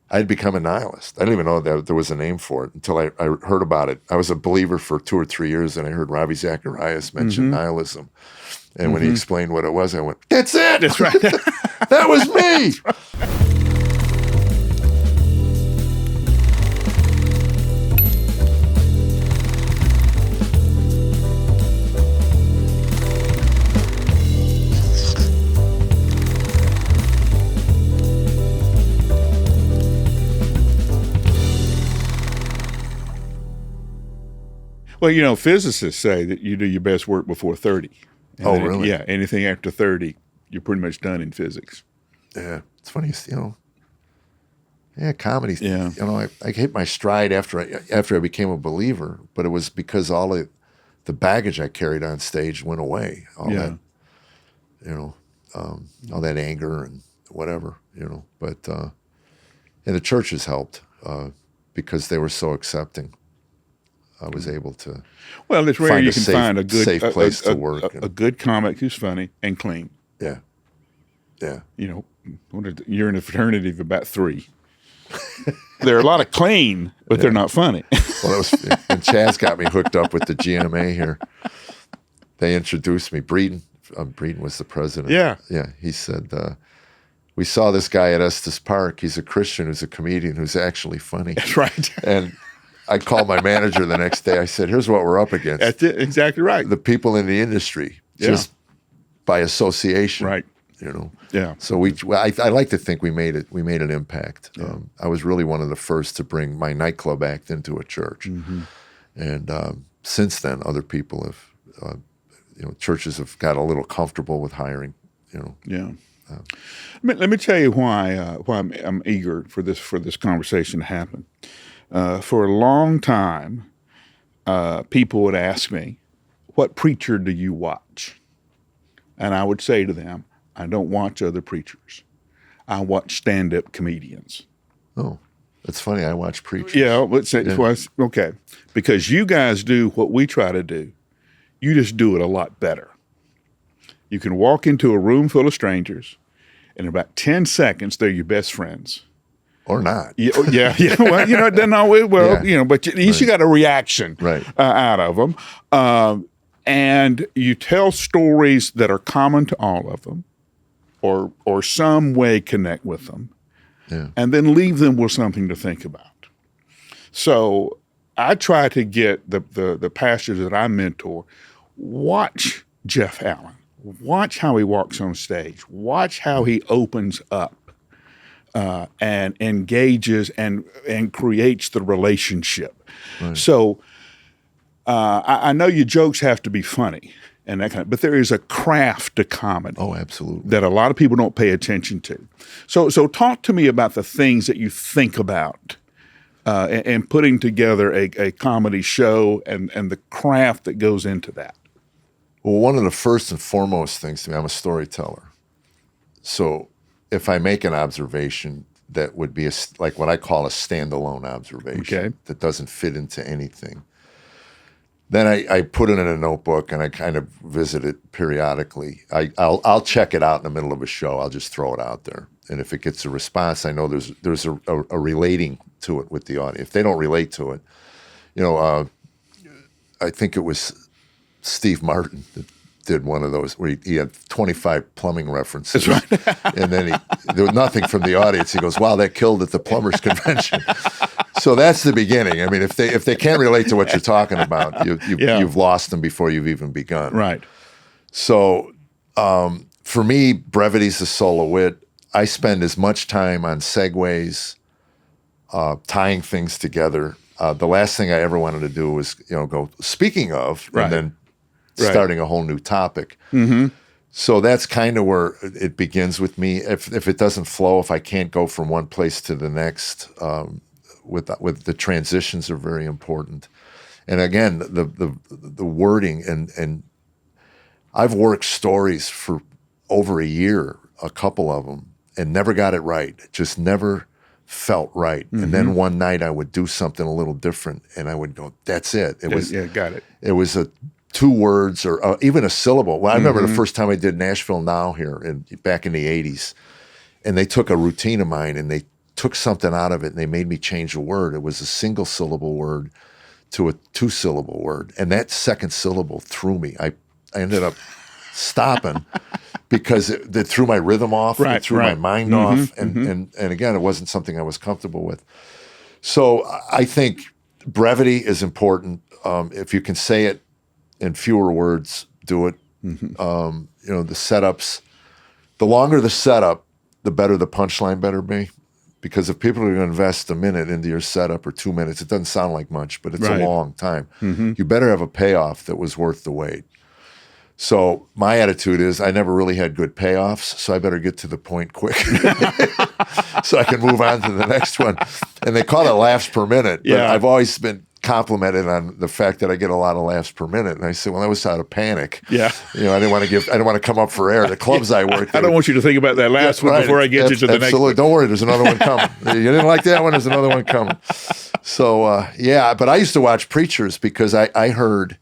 I'd become a nihilist. I didn't even know that there was a name for it until I heard about it. I was a believer for 2 or 3 years, and I heard Ravi Zacharias mention nihilism. And when he explained what it was, I went, "That's it! That's right. That was me!" Well, you know, physicists say that you do your best work before 30. And Oh, really? Yeah, anything after 30, you're pretty much done in physics. Yeah, it's funny, you know. Yeah, comedy. Yeah. You know, I hit my stride after I became a believer, but it was because all the baggage I carried on stage went away. All that, you know, all that anger and whatever, you know. But and the churches helped because they were so accepting. I was able to. Well, it's rare you can find a good safe place to work. A good comic who's funny and clean. Yeah, yeah. You know, you're in a fraternity of about 3. There are a lot of clean, but they're not funny. Well, it was when Chaz got me hooked up with the GMA here. They introduced me. Breeden was the president. Yeah. He said, "We saw this guy at Estes Park. He's a Christian who's a comedian who's actually funny." That's right. And I called my manager the next day. I said, "Here's what we're up against." That's it. Exactly right. The people in the industry, just by association, right? You know. Yeah. So I like to think we made an impact. Yeah. I was really one of the first to bring my nightclub act into a church, and since then, other people have, you know, churches have got a little comfortable with hiring. You know. Yeah. Let me tell you why I'm eager for this conversation to happen. For a long time, people would ask me, "What preacher do you watch?" And I would say to them, "I don't watch other preachers. I watch stand-up comedians." Oh, that's funny. I watch preachers. Yeah, okay. Because you guys do what we try to do. You just do it a lot better. You can walk into a room full of strangers, and in about 10 seconds, they're your best friends. Or not. Yeah. Well, you know, then you know, but at least you got a reaction out of them. And you tell stories that are common to all of them, or some way connect with them, and then leave them with something to think about. So I try to get the pastors that I mentor, watch Jeff Allen, watch how he walks on stage, watch how he opens up. And engages and creates the relationship. Right. So I know your jokes have to be funny and that kind of, but there is a craft to comedy. Oh, absolutely. That a lot of people don't pay attention to. So talk to me about the things that you think about in putting together a comedy show and the craft that goes into that. Well, one of the first and foremost things to me, I'm a storyteller. So if I make an observation that would be like what I call a standalone observation that doesn't fit into anything, then I put it in a notebook and I kind of visit it periodically. I'll check it out in the middle of a show. I'll just throw it out there, and if it gets a response, I know there's a relating to it with the audience. If they don't relate to it, you know, I think it was Steve Martin that did one of those where he had 25 plumbing references. That's right. And then there was nothing from the audience. He goes, "Wow, that killed at the plumbers convention." So that's the beginning. I mean, if they can't relate to what you're talking about, you've lost them before you've even begun. Right. So for me, brevity's the soul of wit. I spend as much time on segues, tying things together. The last thing I ever wanted to do was, you know, go, "Speaking of," and then starting a whole new topic. Mm-hmm. So that's kind of where it begins with me. If it doesn't flow, if I can't go from one place to the next, with the transitions are very important. And again, the wording and I've worked stories for over a year, a couple of them, and never got it right. Just never felt right. Mm-hmm. And then one night I would do something a little different, and I would go, "That's it." Got it. It was 2 words or even a syllable. Well, I remember the first time I did Nashville Now here back in the 80s, and they took a routine of mine and they took something out of it and they made me change a word. It was a single syllable word to a 2-syllable word. And that second syllable threw me. I ended up stopping because it threw my rhythm off. It threw my mind off. And again, it wasn't something I was comfortable with. So I think brevity is important. If you can say it in fewer words, do it. The setups, the longer the setup, the better the punchline better be. Because if people are going to invest a minute into your setup or 2 minutes, it doesn't sound like much, but it's a long time. You better have a payoff that was worth the wait. So my attitude is I never really had good payoffs, so I better get to the point quick so I can move on to the next one. And they call it laughs per minute, but I've always been complimented on the fact that I get a lot of laughs per minute. And I said, well, that was out of panic. I didn't want to come up for air. The clubs I worked at. I don't want you to think about that last one before I get you to the next one. Don't worry, there's another one coming. You didn't like that one, there's another one coming. So, but I used to watch preachers because I heard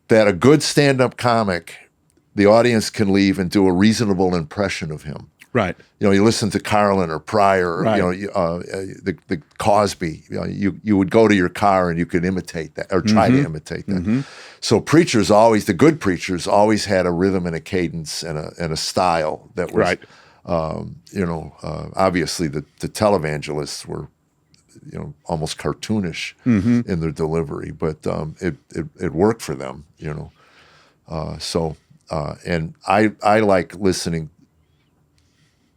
that a good stand-up comic, the audience can leave and do a reasonable impression of him. Right. You listen to Carlin or Pryor, or, the Cosby. You would go to your car and you could imitate that or try to imitate that. So preachers the good preachers always had a rhythm and a cadence and a style that was, obviously the televangelists were, almost cartoonish in their delivery, but it worked for them. And I like listening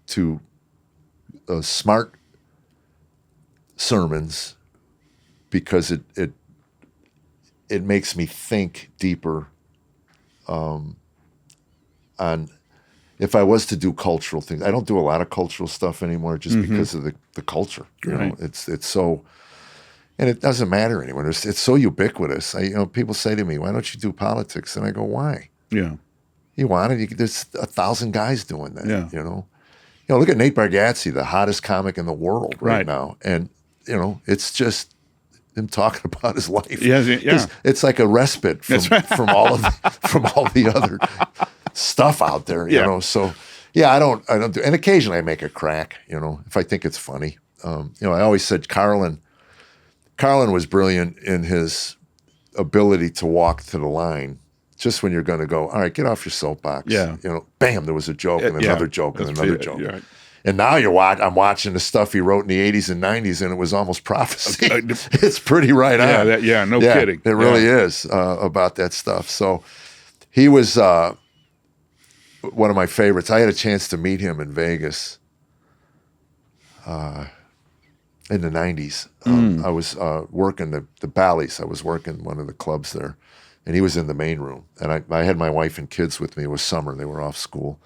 to smart sermons because it makes me think deeper on if I was to do cultural things. I don't do a lot of cultural stuff anymore just because of the culture. It's so, and it doesn't matter anymore. It's so ubiquitous. People say to me, "Why don't you do politics?" And I go, "Why? You want it? There's 1,000 guys doing that. Look at Nate Bargatze, the hottest comic in the world right now, and it's just him talking about his life. It's like a respite from all the other stuff out there. So I don't do. And occasionally I make a crack. If I think it's funny. I always said Carlin was brilliant in his ability to walk to the line. Just when you're going to go, all right, get off your soapbox. Bam, there was a joke and another joke and another joke. And now I'm watching the stuff he wrote in the 80s and 90s, and it was almost prophecy. It's pretty right on. No kidding. It really is about that stuff. So he was one of my favorites. I had a chance to meet him in Vegas in the 90s. I was working the Bally's. I was working one of the clubs there. And he was in the main room. And I had my wife and kids with me. It was summer. They were off school.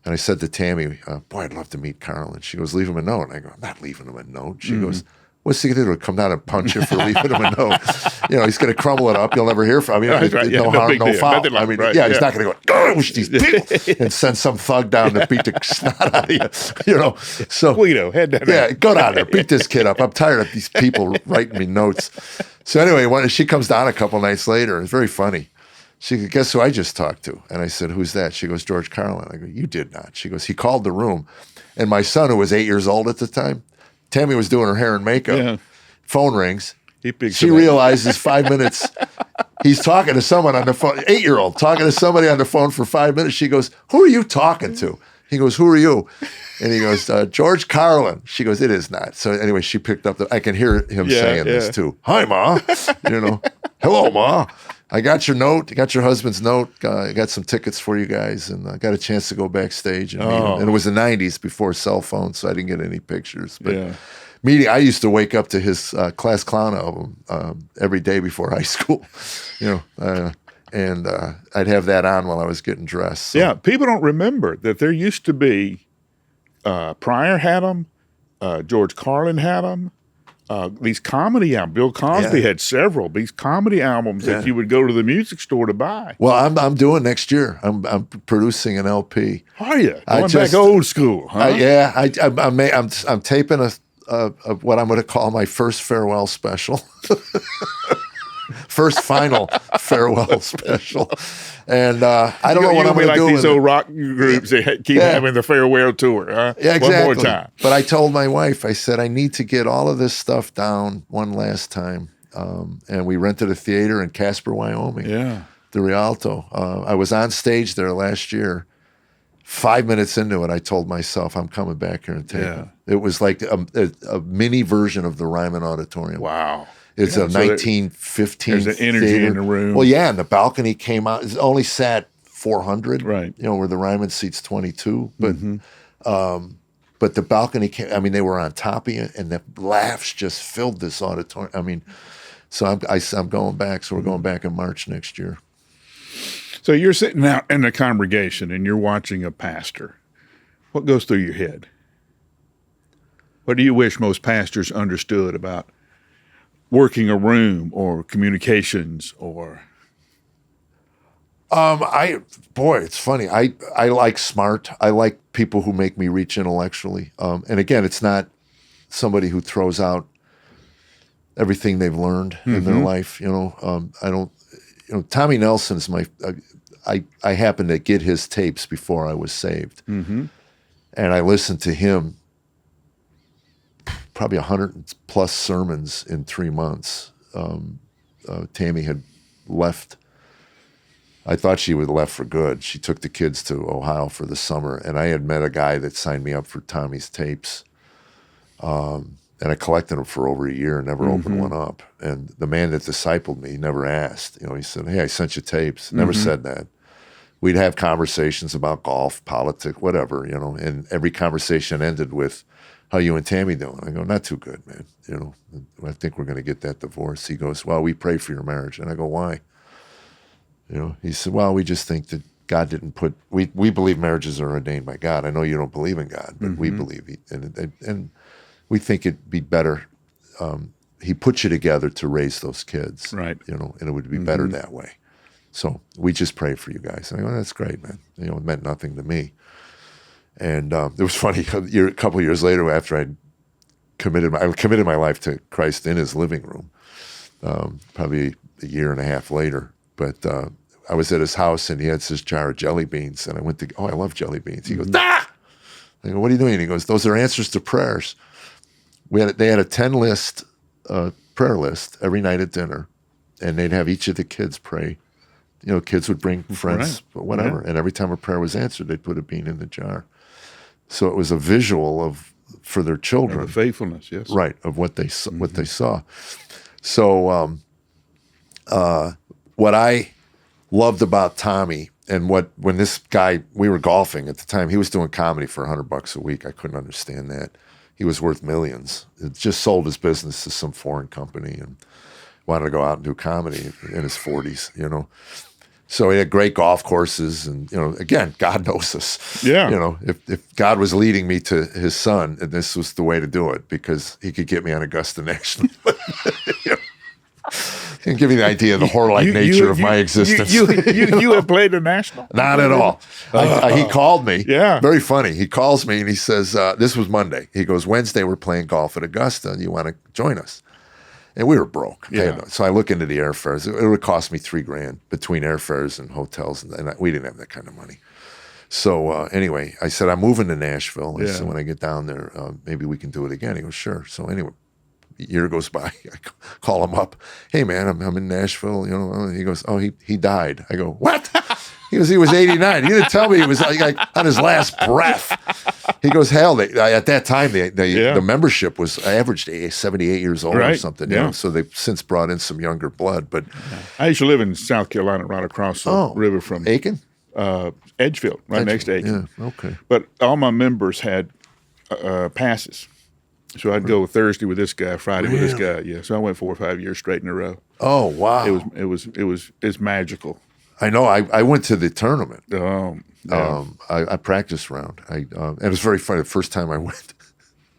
And I said to Tammy, boy, I'd love to meet Carlin. She goes, leave him a note. And I go, I'm not leaving him a note. She goes, what's he going to do? Come down and punch you for leaving him a note? He's going to crumble it up. You'll never hear from him. No harm, no foul. He's not going to go, gosh, these people, and send some thug down to beat the snot out of you. So Guido, head down there. Go down there. Beat this kid up. I'm tired of these people writing me notes. So anyway, when she comes down a couple nights later, it's very funny. She goes, guess who I just talked to? And I said, who's that? She goes, George Carlin. I go, you did not. She goes, he called the room. And my son, who was 8 years old at the time, Tammy was doing her hair and makeup. Phone rings. She realizes 5 minutes. He's talking to someone on the phone, 8-year-old, talking to somebody on the phone for 5 minutes. She goes, who are you talking to? He goes, who are you? And he goes, George Carlin. She goes, it is not. So anyway, she picked up I can hear him saying this too. Hi, Ma. Hello, Ma. I got your note. I got your husband's note. I got some tickets for you guys, and I got a chance to go backstage and meet him. And it was the 90s before cell phones, so I didn't get any pictures. But I used to wake up to his Class Clown album every day before high school, and I'd have that on while I was getting dressed. So. People don't remember that there used to be Pryor had them, George Carlin had them. These comedy albums. Bill Cosby had several. These comedy albums that you would go to the music store to buy. Well, I'm doing next year. I'm producing an LP. Are you going back old school? Huh? I'm taping a what I'm going to call my first farewell special. first final farewell special. And I don't know what I'm going to do. Like these old rock groups that keep having the farewell tour. Huh? Yeah, exactly. One more time. But I told my wife, I said, I need to get all of this stuff down one last time. And we rented a theater in Casper, Wyoming. Yeah. The Rialto. I was on stage there last year. 5 minutes into it, I told myself, I'm coming back here and tape it. It was like a mini version of the Ryman Auditorium. Wow. It's a 1915 There's an energy theater. in the room. Well, yeah, and the balcony came out. It only sat 400, right? You know, where the Ryman seats 22. But but the balcony came. I mean, they were on top of you, and the laughs just filled this auditorium. I mean, so I'm going back. So we're going back in March next year. So you're sitting out in the congregation, and you're watching a pastor. What goes through your head? What do you wish most pastors understood about working a room or communications or? It's funny. I like smart. I like people who make me reach intellectually. And again, it's not somebody who throws out everything they've learned in their life. You know, I don't. You know, Tommy Nelson's my. I happened to get his tapes before I was saved, and I listened to him. Probably 100+ sermons in 3 months. Tammy had left. I thought she would have left for good. She took the kids to Ohio for the summer, and I had met a guy that signed me up for Tommy's tapes. And I collected them for over a year and never opened one up. And the man that discipled me never asked. You know, he said, "Hey, I sent you tapes." Never said that. We'd have conversations about golf, politics, whatever, you know, and every conversation ended with, "How you and Tammy doing?" I go, "Not too good, man. You know, I think we're going to get that divorce." He goes, "Well, we pray for your marriage." And I go, "Why?" You know, he said, "Well, we just think that God didn't put, we believe marriages are ordained by God. I know you don't believe in God, but we believe and we think it'd be better. He put you together to raise those kids, right? You know, and it would be better that way. So we just pray for you guys." And I go, "That's great, man." You know, it meant nothing to me. And it was funny. A couple of years later, after I committed my life to Christ in his living room, probably a year and a half later. But I was at his house, and he had this jar of jelly beans, and I went to, "Oh, I love jelly beans." He goes, "Ah!" I go, "What are you doing?" He goes, "Those are answers to prayers." They had a 10-list prayer list every night at dinner, and they'd have each of the kids pray. You know, kids would bring friends, whatever, and every time a prayer was answered, they'd put a bean in the jar. So it was a visual for their children, the faithfulness, yes, right, of what they saw. So what I loved about Tommy, and when this guy, we were golfing at the time, he was doing comedy for $100 a week. I couldn't understand that. He was worth millions. It just sold his business to some foreign company and wanted to go out and do comedy in his 40s. You know. So he had great golf courses, and, you know, again, God knows us. Yeah. You know, if God was leading me to his son, and this was the way to do it, because he could get me on Augusta National. You know? And give you the idea of the horror-like nature of my existence. You have played the National? Not at all. He called me. Yeah. Very funny. He calls me and he says, this was Monday. He goes, "Wednesday we're playing golf at Augusta, and you want to join us?" And we were broke. Yeah. So I look into the airfares. It would cost me $3,000 between airfares and hotels, and we didn't have that kind of money. So anyway, I said, "I'm moving to Nashville." I said, "When I get down there, maybe we can do it again." He goes, "Sure." So anyway, a year goes by. I call him up. "Hey, man, I'm in Nashville." You know, he goes, "Oh, he died." I go, "What?" He goes, "He was 89. He didn't tell me he was like on his last breath." He goes, "Hell, at that time, the membership was averaged 78 years old or something. You know? So they've since brought in some younger blood." But I used to live in South Carolina, right across the river from Aiken, Edgefield, right next to Aiken. Yeah, okay. But all my members had passes. So I'd go Thursday with this guy, Friday with this guy. Yeah, so I went 4 or 5 years straight in a row. Oh wow! It's magical. I know. I went to the tournament. Yeah. I practiced round. And it was very funny. The first time I went,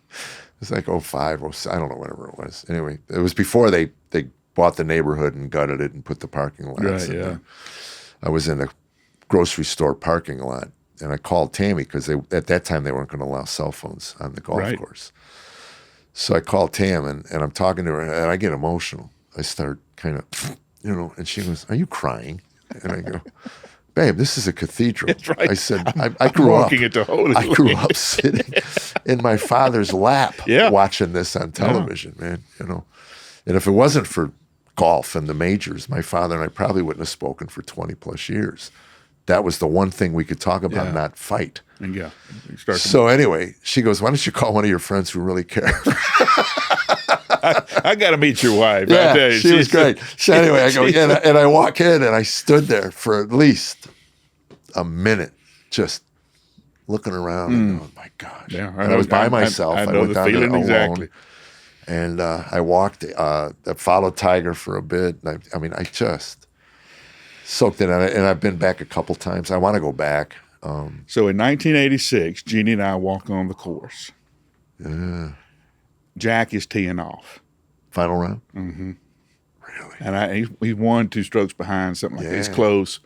it was like 05, 06, I don't know, whatever it was. Anyway, it was before they bought the neighborhood and gutted it and put the parking lots. Right. Yeah. I was in a grocery store parking lot, and I called Tammy because at that time they weren't going to allow cell phones on the golf course. So I called Tam, and I'm talking to her, and I get emotional. I start kind of, and she goes, "Are you crying?" And I go, "Babe, this is a cathedral." That's right. I said, I grew up. I grew Land. up sitting in my father's lap Yeah. watching this on television, man. And if it wasn't for golf and the majors, my father and I probably wouldn't have spoken for 20 plus years. That was the one thing we could talk about, not fight. And So anyway, she goes, "Why don't you call one of your friends who really care?" I got to meet your wife. Yeah, I tell you, she was great. So anyway, I go, and I walk in and I stood there for at least a minute, just looking around and going, "My gosh." Yeah, and I was by myself. I I know went the down there feeling alone. exactly. And I walked, I followed Tiger for a bit. And I just soaked it in. And I've been back a couple times. I want to go back. So in 1986, Jeannie and I walk on the course. Yeah. Jack is teeing off. Final round? Mm-hmm. Really? And he's 1-2 strokes behind, something like that. He's close.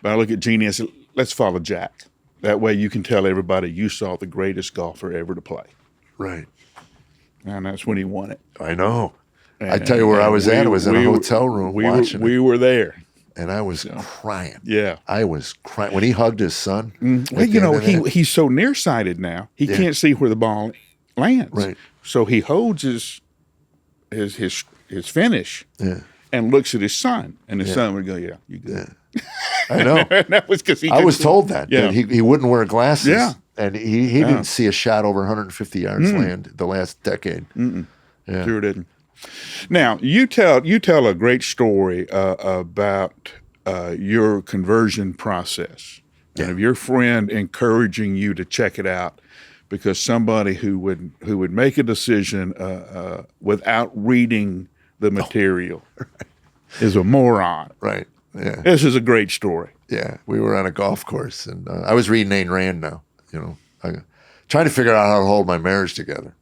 But I look at Jeannie and I said, "Let's follow Jack. That way you can tell everybody you saw the greatest golfer ever to play." Right. And that's when he won it. I know. I tell you where I was at. I was in a hotel room watching We were there. And I was crying. Yeah. I was crying. When he hugged his son. Well, he's so nearsighted now. He can't see where the ball lands. Right. So he holds his finish and looks at his son. And his son would go, "Yeah, you good." Yeah. I know. And that was because I was told that he wouldn't wear glasses. Yeah. And he didn't see a shot over 150 yards land the last decade. Yeah. Sure didn't. Now, you tell a great story about your conversion process and of your friend encouraging you to check it out because somebody who would make a decision without reading the material is a moron. Right. Yeah. This is a great story. Yeah. We were on a golf course, and I was reading Ayn Rand now, trying to figure out how to hold my marriage together.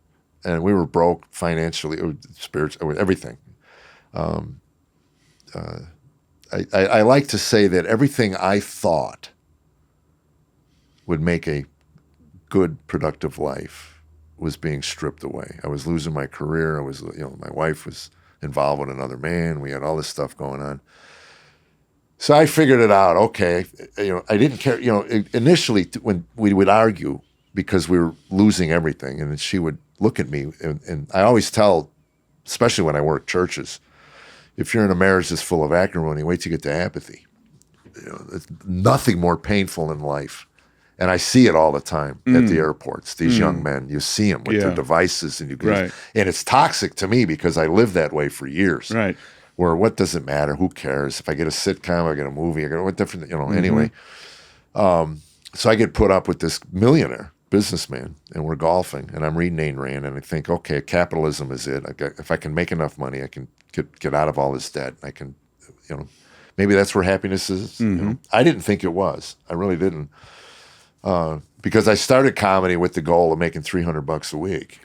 And we were broke financially, spiritually, everything. I like to say that everything I thought would make a good, productive life was being stripped away. I was losing my career. My wife was involved with another man. We had all this stuff going on. So I figured it out. Okay, I didn't care. Initially when we would argue because we were losing everything, and then she would look at me, and I always tell, especially when I work churches, if you're in a marriage that's full of acrimony, wait till you get to apathy. There's nothing more painful in life. And I see it all the time at the airports. These young men, you see them with their devices, and and it's toxic to me because I lived that way for years. Right. Where what does it matter? Who cares? If I get a sitcom, I get a movie, I get what different, anyway. So I get put up with this millionaire businessman, and we're golfing, and I'm reading Ayn Rand, and I think, okay, capitalism is it. If I can make enough money, I can get out of all this debt. I can, maybe that's where happiness is. I didn't think it was. I really didn't. Because I started comedy with the goal of making $300 a week,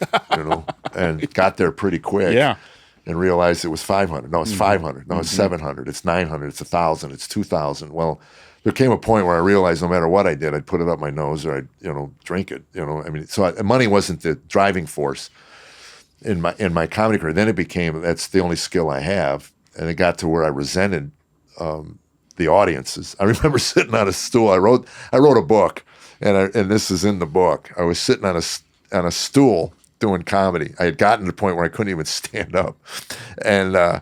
and got there pretty quick. Yeah. And realized it was 500. No, it's 500. No, it's 700. It's 900. It's 1,000. It's 2,000. Well, there came a point where I realized no matter what I did, I'd put it up my nose or I'd, drink it. So money wasn't the driving force in my comedy career. Then it became that's the only skill I have, and it got to where I resented the audiences. I remember sitting on a stool. I wrote a book, and this is in the book. I was sitting on a stool doing comedy. I had gotten to the point where I couldn't even stand up, and I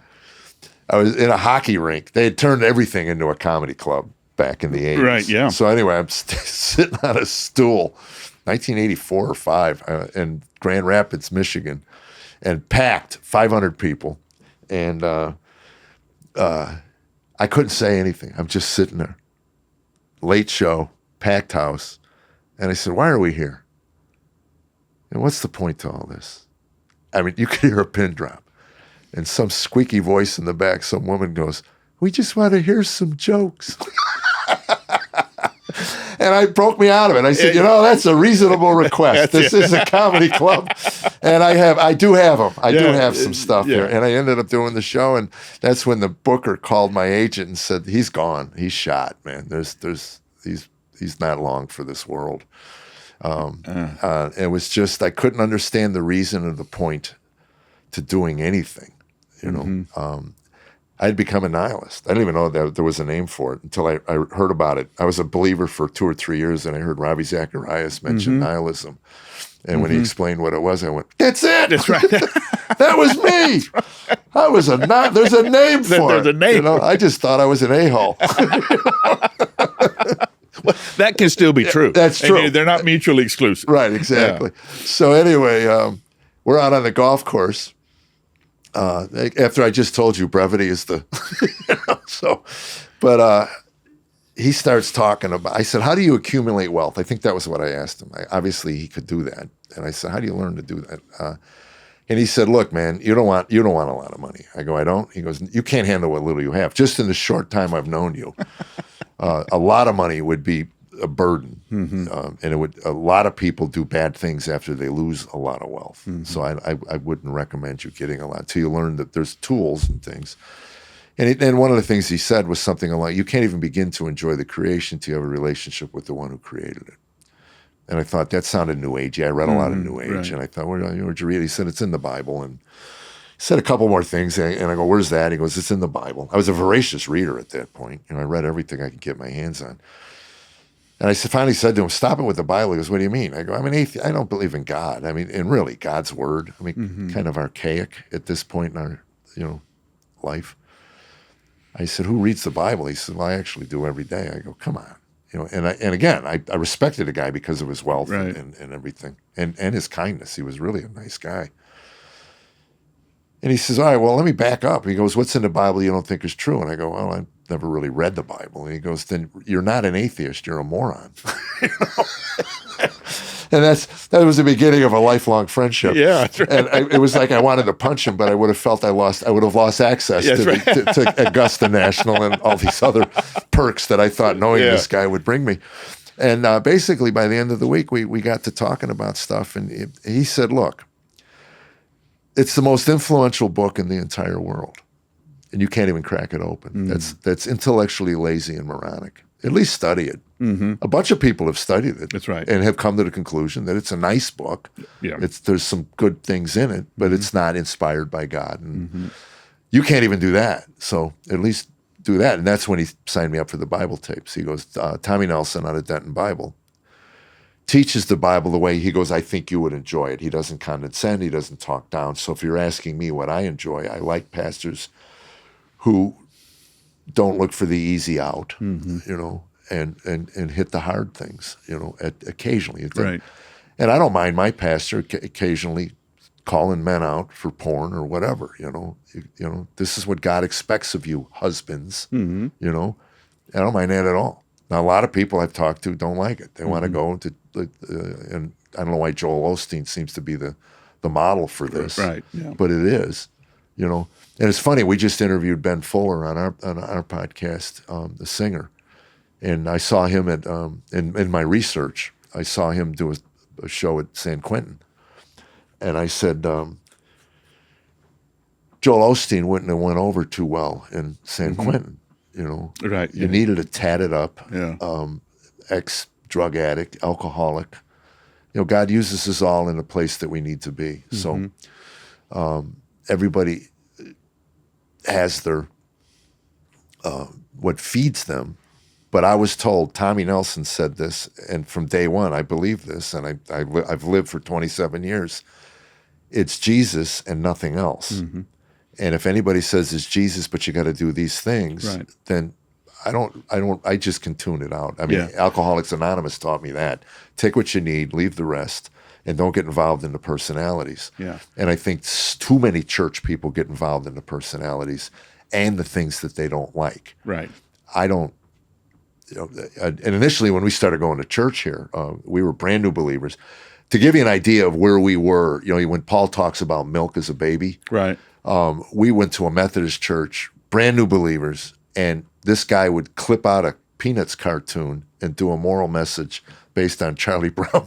was in a hockey rink. They had turned everything into a comedy club back in the 80s. Right, yeah. So anyway, I'm sitting on a stool, 1984 or 5, in Grand Rapids, Michigan, and packed, 500 people, and I couldn't say anything. I'm just sitting there. Late show, packed house, and I said, "Why are we here? And what's the point to all this?" I mean, you could hear a pin drop. And some squeaky voice in the back, some woman goes, "We just want to hear some jokes." And I broke me out of it. I said, that's a reasonable request. This is a comedy club. And I do have them. I do have some stuff here. And I ended up doing the show. And that's when the booker called my agent and said, "He's gone. He's shot, man. He's not long for this world." It was just, I couldn't understand the reason or the point to doing anything. you know. I'd become a nihilist. I didn't even know that there was a name for it until I heard about it. I was a believer for 2 or 3 years, and I heard Ravi Zacharias mention nihilism. And when he explained what it was, I went, "That's it! That's right. That was me! I was there's a name for it. There's a name. You know, I just thought I was an a-hole." Well, that can still be true. That's true. And they're not mutually exclusive. Right, exactly. Yeah. So anyway, we're out on the golf course. After I just told you brevity is the, he starts talking about, I said, "How do you accumulate wealth?" I think that was what I asked him. Obviously he could do that. And I said, "How do you learn to do that?" And he said, "Look, man, you don't want a lot of money." I go, "I don't?" He goes, "You can't handle what little you have." Just in the short time I've known you, a lot of money would be a burden. And a lot of people do bad things after they lose a lot of wealth. So I wouldn't recommend you getting a lot till you learn that there's tools and things. And one of the things he said was something like, "You can't even begin to enjoy the creation till you have a relationship with the one who created it." And I thought that sounded New Agey. I read a lot of New Age, right. And I thought, "Where'd you read?" He said, "It's in the Bible." And he said a couple more things, and I go, "Where's that?" He goes, "It's in the Bible." I was a voracious reader at that point. I read everything I could get my hands on. And I finally said to him, "Stop it with the Bible." He goes, "What do you mean?" I go, "I'm an atheist. I don't believe in God. I mean, and really, God's word. I mean, kind of archaic at this point in our, life." I said, "Who reads the Bible?" He said, "Well, I actually do every day." I go, "Come on." And again, I respected the guy because of his wealth, right, and everything, and his kindness. He was really a nice guy. And he says, "All right, well, let me back up." He goes, "What's in the Bible you don't think is true?" And I go, "Well, I've never really read the Bible." And he goes, "Then you're not an atheist, you're a moron." And that was the beginning of a lifelong friendship. Yeah, that's right. And it was like I wanted to punch him, but I would have felt I would have lost access to Augusta National and all these other perks that I thought knowing this guy would bring me. And basically, by the end of the week, we got to talking about stuff, and he said, "Look, it's the most influential book in the entire world, and you can't even crack it open. That's intellectually lazy and moronic. At least study it." A bunch of people have studied it. That's right. And have come to the conclusion that it's a nice book. Yeah. There's some good things in it, but it's not inspired by God. And you can't even do that. So at least do that. And that's when he signed me up for the Bible tapes. He goes, Tommy Nelson out of Denton Bible teaches the Bible the way he goes, "I think you would enjoy it." He doesn't condescend. He doesn't talk down. So if you're asking me what I enjoy, I like pastors who don't look for the easy out, and hit the hard things, occasionally. Right. And I don't mind my pastor occasionally calling men out for porn or whatever, This is what God expects of you, husbands, I don't mind that at all. Now, a lot of people I've talked to don't like it. They want to go into, and I don't know why Joel Osteen seems to be the model for this, right? Yeah. But it is, And it's funny. We just interviewed Ben Fuller on our podcast, the singer, and I saw him at in my research. I saw him do a show at San Quentin, and I said, Joel Osteen wouldn't have went over too well in San Quentin. Right? You needed a tatted up, yeah, ex-drug addict, alcoholic. God uses us all in a place that we need to be. So everybody has their what feeds them. But I was told, Tommy Nelson said this, and from day one, I believe this, and I've lived for 27 years. It's Jesus and nothing else. And if anybody says it's Jesus, but you got to do these things, right, then I just can tune it out. I mean, Alcoholics Anonymous taught me that. Take what you need, leave the rest, and don't get involved in the personalities. Yeah. And I think too many church people get involved in the personalities and the things that they don't like. Right. I don't. And initially when we started going to church here, we were brand new believers. To give you an idea of where we were, when Paul talks about milk as a baby, right? We went to a Methodist church, brand new believers, and this guy would clip out a Peanuts cartoon and do a moral message based on Charlie Brown.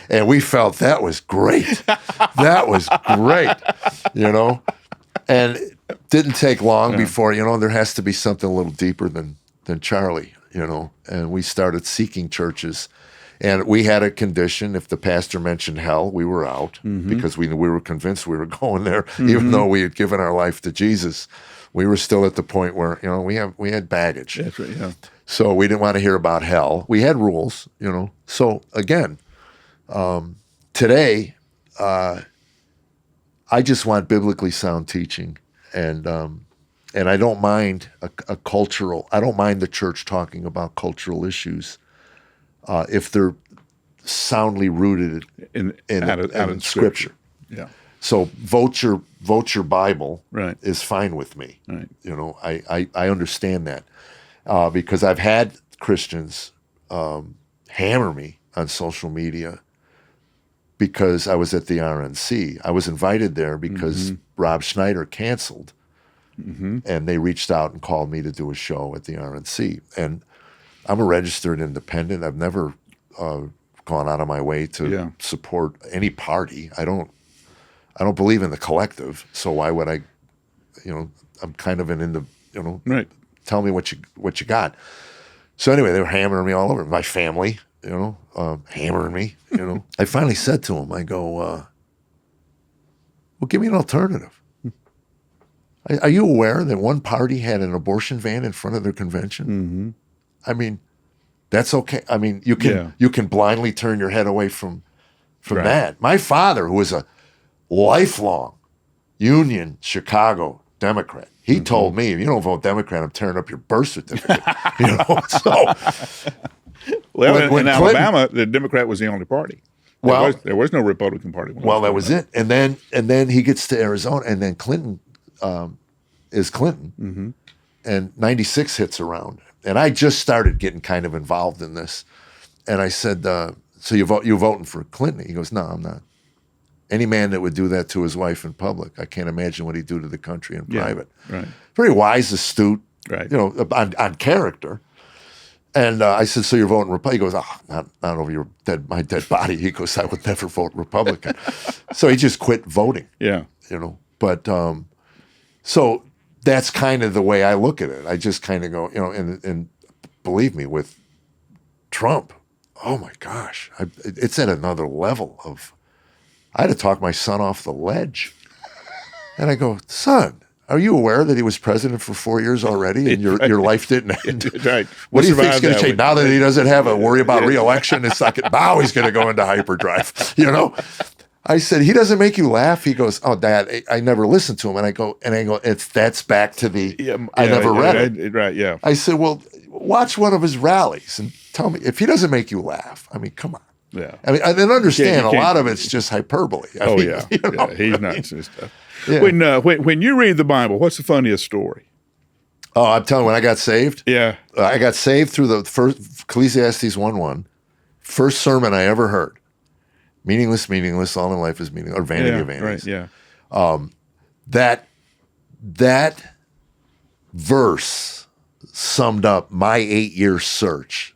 And we felt that was great. That was great, And it didn't take long before, there has to be something a little deeper than Charlie, and we started seeking churches. And we had a condition: if the pastor mentioned hell, we were out, because we were convinced we were going there, even though we had given our life to Jesus. We were still at the point where we had baggage. That's right. Yeah. So we didn't want to hear about hell. We had rules, So again, today, I just want biblically sound teaching, and I don't mind a cultural. I don't mind the church talking about cultural issues if they're soundly rooted in Scripture. Yeah. So vote your Bible Right. is fine with me. Right. I understand that because I've had Christians hammer me on social media because I was at the RNC. I was invited there because Rob Schneider canceled, and they reached out and called me to do a show at the RNC. And I'm a registered independent. I've never gone out of my way to support any party. I don't believe in the collective. So why would I? I'm kind of Right. Tell me what you got. So anyway, they were hammering me all over. My family, hammering me. I finally said to him, I go, well, give me an alternative. Are you aware that one party had an abortion van in front of their convention? I mean, that's okay. I mean, you can blindly turn your head away from that. My father, who was a lifelong Union Chicago Democrat, he told me, if you don't vote Democrat, I'm tearing up your birth certificate. So in Alabama, the Democrat was the only party. There was no Republican Party. Well, that was it. And then he gets to Arizona, and then Clinton is Clinton, and 96 hits around. And I just started getting kind of involved in this. And I said, so you're voting for Clinton? He goes, no, I'm not. Any man that would do that to his wife in public, I can't imagine what he'd do to the country in private. Right. Very wise, astute, right. On character. And I said, so you're voting Republican? He goes, not over my dead body. He goes, I would never vote Republican. So he just quit voting. Yeah. But so that's kind of the way I look at it. I just kind of go, and believe me, with Trump, oh my gosh, it's at another level of. I had to talk my son off the ledge. And I go, son, are you aware that he was president for 4 years already and your life didn't end? Right. What do you think is going to change? Now that he doesn't have a worry about re-election, it's like, now he's going to go into hyperdrive, I said, he doesn't make you laugh? He goes, oh, Dad, I never listened to him. And I go, that's back to the, I never read it. Right, yeah. I said, well, watch one of his rallies and tell me, if he doesn't make you laugh, I mean, come on. Yeah. I mean, I didn't understand a lot of it's just hyperbole. He's nuts and stuff. Yeah. When you read the Bible, what's the funniest story? Oh, I'm telling you, when I got saved. Yeah. I got saved through the first Ecclesiastes 1:1. First sermon I ever heard. Meaningless, all in life is meaningless, or vanity of vanities. Right, yeah. That verse summed up my 8-year search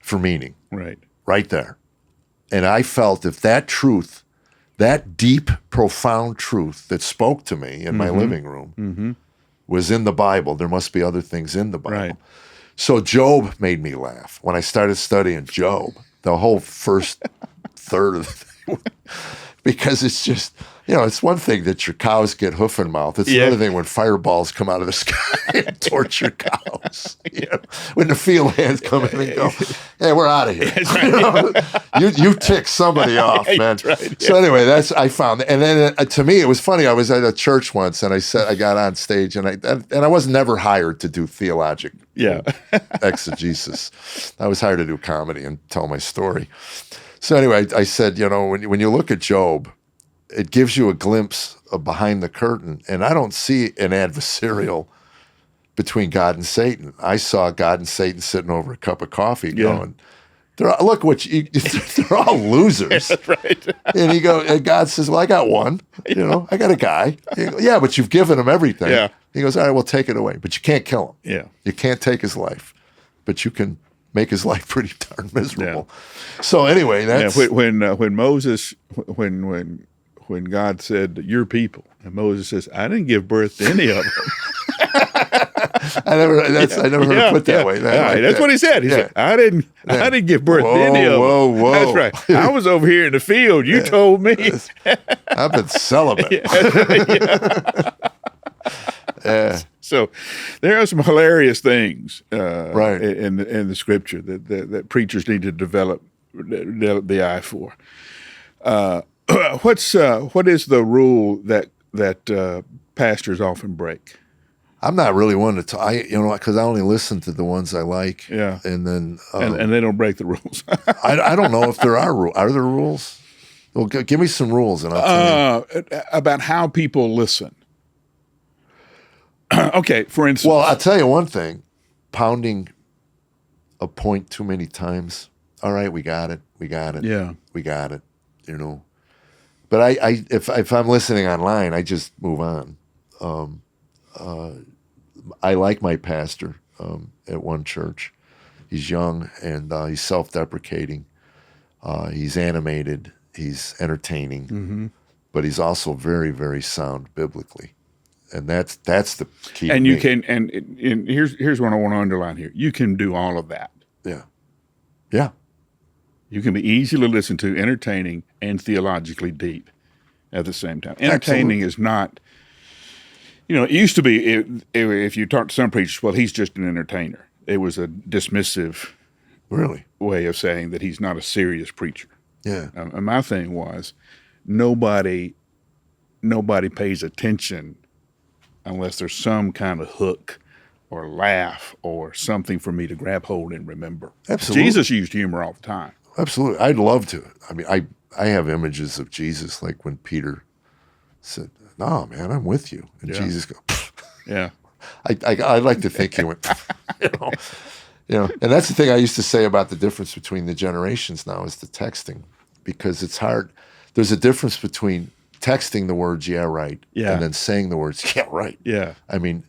for meaning. Right there. And I felt if that truth, that deep, profound truth that spoke to me in my living room was in the Bible, there must be other things in the Bible. Right. So Job made me laugh. When I started studying Job, the whole first third of the thing, because it's just, it's one thing that your cows get hoof and mouth. It's another thing when fireballs come out of the sky and torture cows. When the field hands come in and go, hey, we're out of here. You tick somebody off, man. Right, so anyway, I found that. And then to me, it was funny. I was at a church once, and I got on stage, and I was never hired to do theologic exegesis. I was hired to do comedy and tell my story. So anyway, I said, when you look at Job, it gives you a glimpse of behind the curtain. And I don't see an adversarial between God and Satan. I saw God and Satan sitting over a cup of coffee going, they're all losers. That's right. And God says, well, I got one. I got a guy. Yeah, but you've given him everything. Yeah. He goes, all right, we'll take it away. But you can't kill him. Yeah. You can't take his life. But you can make his life pretty darn miserable. Yeah. So anyway, that's when Moses when God said, your people, and Moses says, I didn't give birth to any of them. I never heard it put that way. That's what he said. He said, I didn't give birth to any of them. Whoa. That's right. I was over here in the field. You told me. I've been celibate. So there are some hilarious things right. in the scripture that preachers need to develop the eye for. What is the rule that pastors often break? I'm not really one to talk, because I only listen to the ones I like. Yeah. And then and they don't break the rules. I don't know if there are rules. Are there rules? Well, give me some rules, and I'll tell you. About how people listen. Okay, for instance. Well, I'll tell you one thing: pounding a point too many times. All right, we got it. Yeah, we got it. But if I'm listening online, I just move on. I like my pastor at one church. He's young and he's self-deprecating. He's animated. He's entertaining, but he's also very, very sound biblically, and that's the key. And you can and here's what I want to underline here. You can do all of that. Yeah. You can be easy to listen to, entertaining, and theologically deep at the same time. Entertaining is not. It used to be if you talk to some preachers, well, he's just an entertainer. It was a dismissive, way of saying that he's not a serious preacher. Yeah. And my thing was, nobody pays attention unless there's some kind of hook or laugh or something for me to grab hold and remember. Absolutely. Jesus used humor all the time. Absolutely. I'd love to. I mean, I have images of Jesus, like when Peter said, "No, man, I'm with you," and Jesus goes, "Yeah." I like to think he went, and that's the thing I used to say about the difference between the generations now is the texting, because it's hard. There's a difference between texting the words "yeah, right," and then saying the words "yeah, right." Yeah. I mean,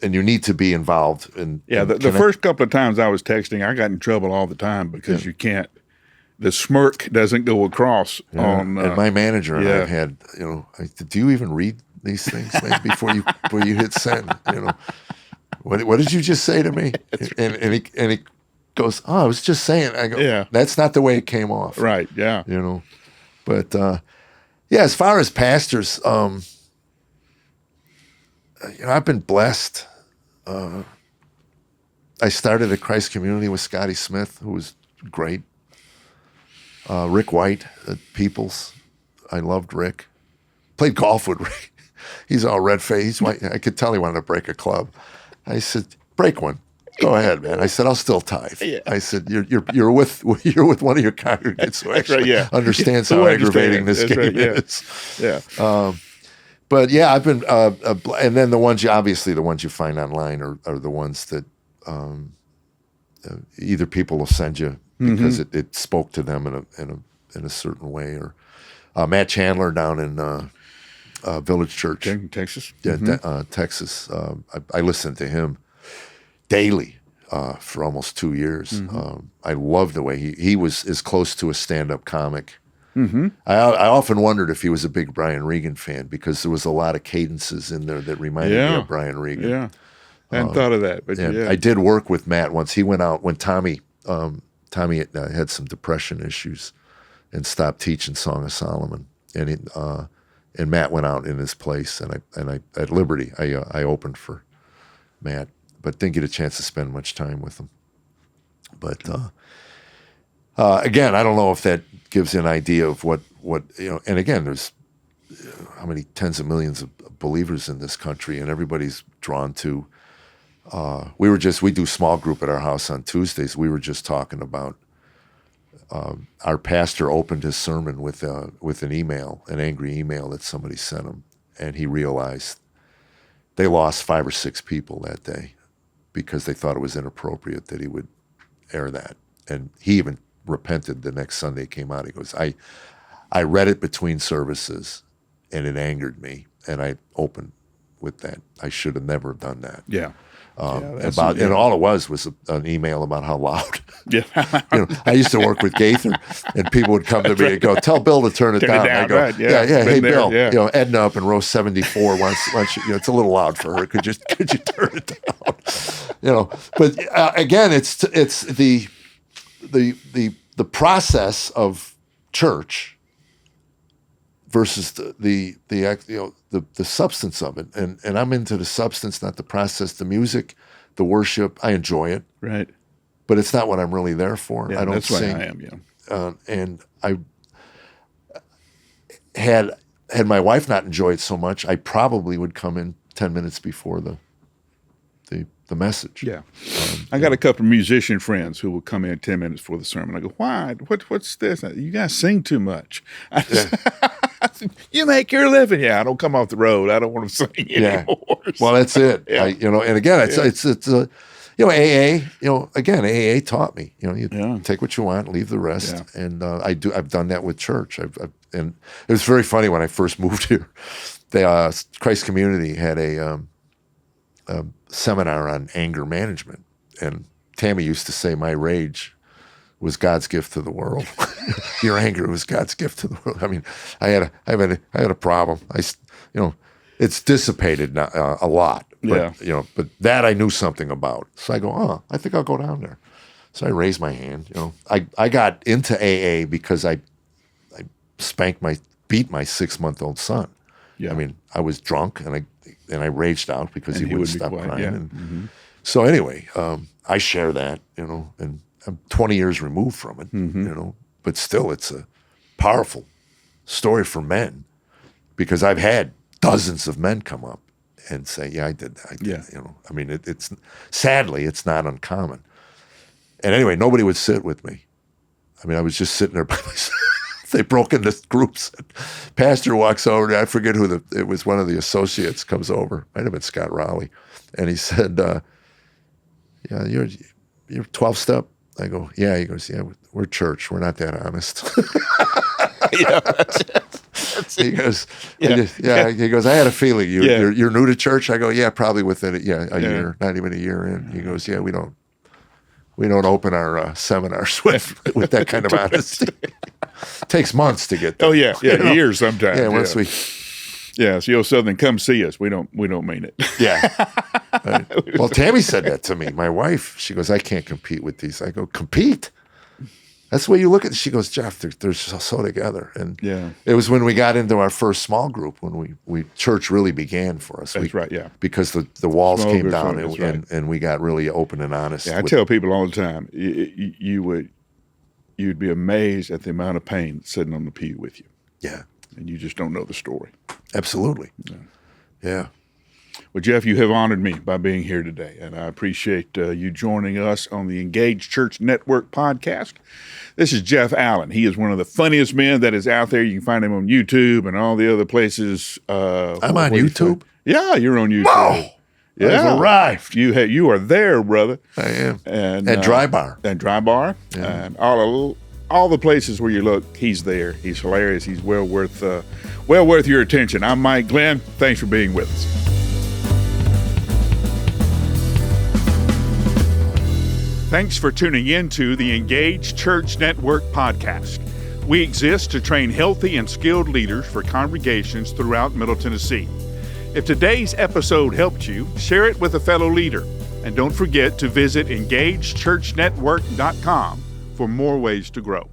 and you need to be involved. The first couple of times I was texting, I got in trouble all the time because you can't. The smirk doesn't go across on. And my manager and I've had, do you even read these things before you hit send? What did you just say to me? And he goes, "Oh, I was just saying." I go, "That's not the way it came off." Right. Yeah. But as far as pastors, I've been blessed. I started at Christ Community with Scotty Smith, who was great. Rick White at Peoples. I loved Rick. Played golf with Rick. He's all red-faced. I could tell he wanted to break a club. I said, "Break one. Go ahead, man." I said, "I'll still tithe." Yeah. I said, "You're with one of your congregants who actually understands how aggravating this game is." Yeah. But I've been, and then the ones you find online are the ones that either people will send you because it spoke to them in a certain way, or Matt Chandler down in Village Church, Texas. Yeah, Texas. I listened to him daily for almost 2 years. I loved the way he was as close to a stand-up comic. I often wondered if he was a big Brian Regan fan, because there was a lot of cadences in there that reminded me of Brian Regan. Yeah, I hadn't thought of that, but I did work with Matt once. He went out when Tommy had some depression issues and stopped teaching Song of Solomon, and Matt went out in his place, and I at Liberty I opened for Matt, but didn't get a chance to spend much time with him. But again, I don't know if that gives you an idea of what and again, there's how many tens of millions of believers in this country, and everybody's drawn to. We do small group at our house on Tuesdays. We were just talking about our pastor opened his sermon with an email, an angry email that somebody sent him, and he realized they lost 5 or 6 people that day because they thought it was inappropriate that he would air that, and he even repented the next Sunday it came out. He goes, I read it between services and it angered me, and I opened with that. I should have never done that. Yeah. And all it was an email about how loud. Yeah. I used to work with Gaither, and people would come to me and go, "Tell Bill to turn it down." I go, right, hey Bill, Edna up in row 74 once it's a little loud for her. Could you turn it down? But again, it's the process of church versus the substance of it, and I'm into the substance, not the process. The music, the worship, I enjoy it, right? But it's not what I'm really there for. Yeah, I don't that's sing. Why I am, yeah. And I had my wife not enjoyed it so much, I probably would come in 10 minutes before the message. Yeah. I got a couple of musician friends who will come in 10 minutes before the sermon. I go, why? What's this? You guys sing too much. You make your living. Yeah, I don't come off the road. I don't want to sing anymore. Well, that's it. Yeah. And again, it's AA, again, AA taught me, you take what you want, leave the rest. Yeah. And I've done that with church. And it was very funny when I first moved here. The Christ Community had a seminar on anger management. And Tammy used to say, my rage was God's gift to the world. Your anger was God's gift to the world. I mean, I had a problem. It's dissipated now, a lot. But, but that I knew something about. So I go, I think I'll go down there. So I raised my hand. I got into AA because I beat my 6-month-old son. Yeah. I mean, I was drunk and I raged out because he wouldn't stop crying. Yeah. So anyway, I share that, and I'm 20 years removed from it, but still it's a powerful story for men, because I've had dozens of men come up and say, yeah, I did that. Yeah. I mean, it's sadly, it's not uncommon. And anyway, nobody would sit with me. I mean, I was just sitting there by myself. They broke into groups. Pastor walks over. I forget who it was. One of the associates comes over. Might have been Scott Rowley, and he said, "Yeah, you're 12-step." I go, "Yeah." He goes, "Yeah, we're church. We're not that honest." He goes, He goes, "I had a feeling you're new to church." I go, "Yeah, probably within a year, not even a year in." He goes, "Yeah, we don't open our seminars with that kind of honesty." Takes months to get there. Oh yeah, years sometimes. Yeah, once we. Yeah, so Southern, come see us. We don't mean it. Yeah. Right. Well, Tammy said that to me. My wife, she goes, "I can't compete with these." I go, "Compete? That's the way you look at it." She goes, "Jeff, they're so together." And it was when we got into our first small group when we church really began for us. That's right, yeah. Because the walls came down and we got really open and honest. Yeah, I tell people all the time, you'd be amazed at the amount of pain that's sitting on the pew with you. Yeah. And you just don't know the story. Absolutely. Yeah. Well, Jeff, you have honored me by being here today, and I appreciate you joining us on the Engaged Church Network podcast. This is Jeff Allen. He is one of the funniest men that is out there. You can find him on YouTube and all the other places. I'm on YouTube? Yeah, you're on YouTube. Whoa! Yeah, I've arrived. You are there, brother. I am. And Dry Bar. And Dry Bar. Yeah. And all the places where you look, he's there. He's hilarious. He's well worth your attention. I'm Mike Glenn. Thanks for being with us. Thanks for tuning in to the Engaged Church Network podcast. We exist to train healthy and skilled leaders for congregations throughout Middle Tennessee. If today's episode helped you, share it with a fellow leader. And don't forget to visit engagedchurchnetwork.com for more ways to grow.